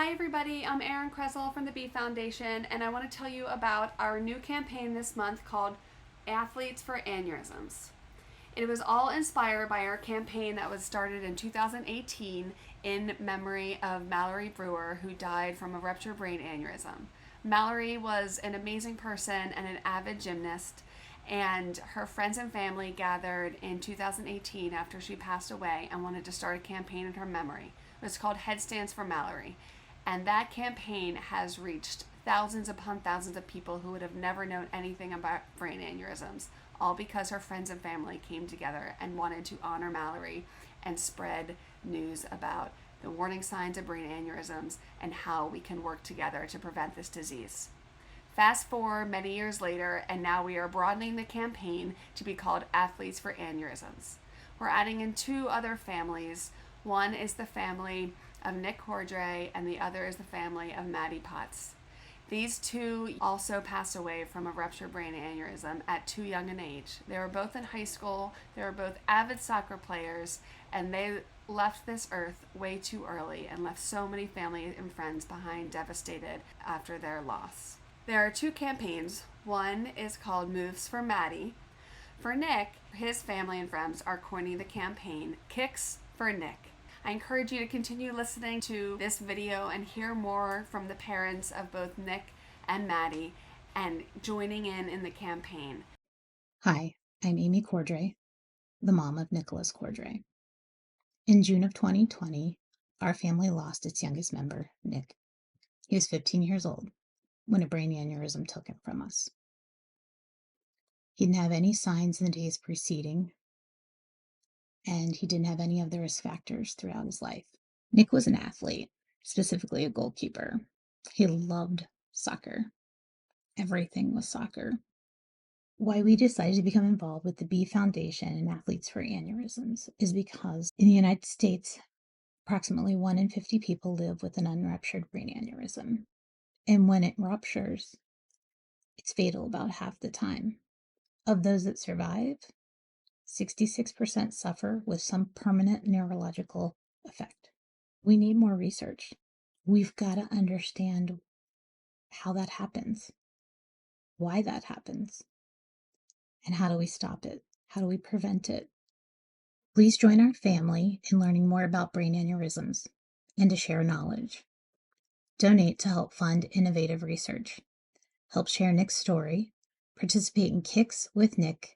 Hi everybody, I'm Erin Kresel from the B Foundation, and I want to tell you about our new campaign this month called Athletes for Aneurysms. It was all inspired by our campaign that was started in 2018 in memory of Mallory Brewer, who died from a ruptured brain aneurysm. Mallory was an amazing person and an avid gymnast, and her friends and family gathered in 2018 after she passed away and wanted to start a campaign in her memory. It was called Headstands for Mallory. And that campaign has reached thousands upon thousands of people who would have never known anything about brain aneurysms, all because her friends and family came together and wanted to honor Mallory and spread news about the warning signs of brain aneurysms and how we can work together to prevent this disease. Fast forward many years later, and now we are broadening the campaign to be called Athletes for Aneurysms. We're adding in two other families. One is the family of Nick Cordray, and the other is the family of Maddie Potts. These two also passed away from a ruptured brain aneurysm at too young an age. They were both in high school, they were both avid soccer players, and they left this earth way too early and left so many family and friends behind devastated after their loss. There are two campaigns. One is called Moves for Maddie. For Nick, his family and friends are coining the campaign Kicks for Nick. I encourage you to continue listening to this video and hear more from the parents of both Nick and Maddie and joining in the campaign. Hi, I'm Amy Cordray, the mom of Nicholas Cordray. In June of 2020, our family lost its youngest member, Nick. He was 15 years old when a brain aneurysm took him from us. He didn't have any signs in the days preceding, and he didn't have any of the risk factors throughout his life. Nick was an athlete, specifically a goalkeeper. He loved soccer. Everything was soccer. Why we decided to become involved with the B Foundation and Athletes for Aneurysms is because in the United States, approximately 1 in 50 people live with an unruptured brain aneurysm. And when it ruptures, it's fatal about half the time. Of those that survive, 66% suffer with some permanent neurological effect. We need more research. We've got to understand how that happens, why that happens, and how do we stop it? How do we prevent it? Please join our family in learning more about brain aneurysms and to share knowledge. Donate to help fund innovative research. Help share Nick's story, participate in Kicks with Nick,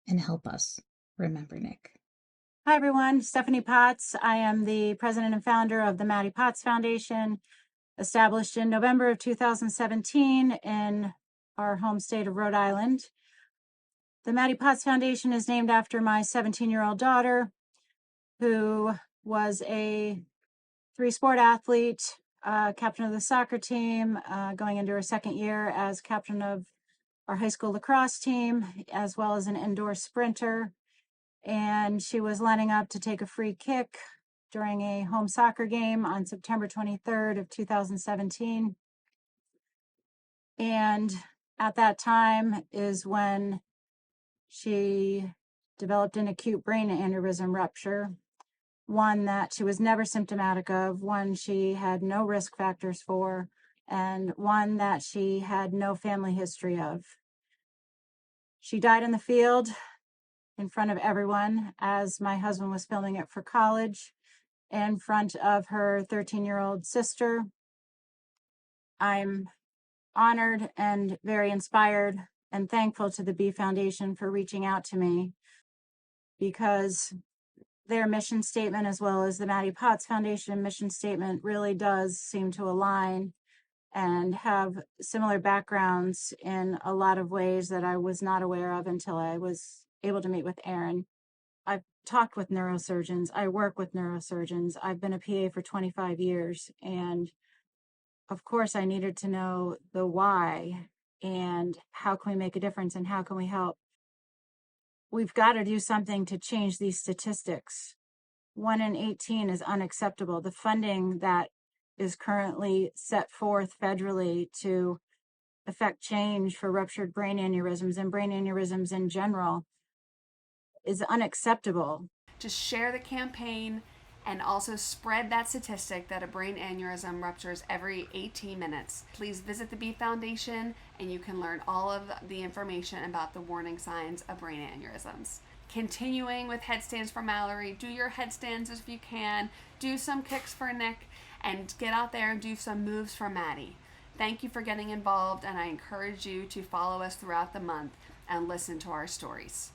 and help us remember Nick. Hi, everyone. Stephanie Potts. I am the president and founder of the Maddie Potts Foundation, established in November of 2017 in our home state of Rhode Island. The Maddie Potts Foundation is named after my 17-year-old daughter, who was a three-sport athlete, captain of the soccer team, going into her second year as captain of our high school lacrosse team, as well as an indoor sprinter. And she was lining up to take a free kick during a home soccer game on September 23rd of 2017. And at that time is when she developed an acute brain aneurysm rupture, one that she was never symptomatic of, one she had no risk factors for, and one that she had no family history of. She died in the field in front of everyone as my husband was filming it for college, in front of her 13-year-old sister. I'm honored and very inspired and thankful to the B Foundation for reaching out to me, because their mission statement, as well as the Maddie Potts Foundation mission statement, really does seem to align and have similar backgrounds in a lot of ways that I was not aware of until I was able to meet with Erin. I've talked with neurosurgeons. I work with neurosurgeons. I've been a PA for 25 years. And of course, I needed to know the why and how can we make a difference and how can we help. We've got to do something to change these statistics. 1 in 18 is unacceptable. The funding that is currently set forth federally to affect change for ruptured brain aneurysms and brain aneurysms in general is unacceptable. Just share the campaign and also spread that statistic that a brain aneurysm ruptures every 18 minutes. Please visit the B Foundation and you can learn all of the information about the warning signs of brain aneurysms. Continuing with headstands for Mallory, do your headstands if you can, do some kicks for Nick, and get out there and do some moves for Maddie. Thank you for getting involved, and I encourage you to follow us throughout the month and listen to our stories.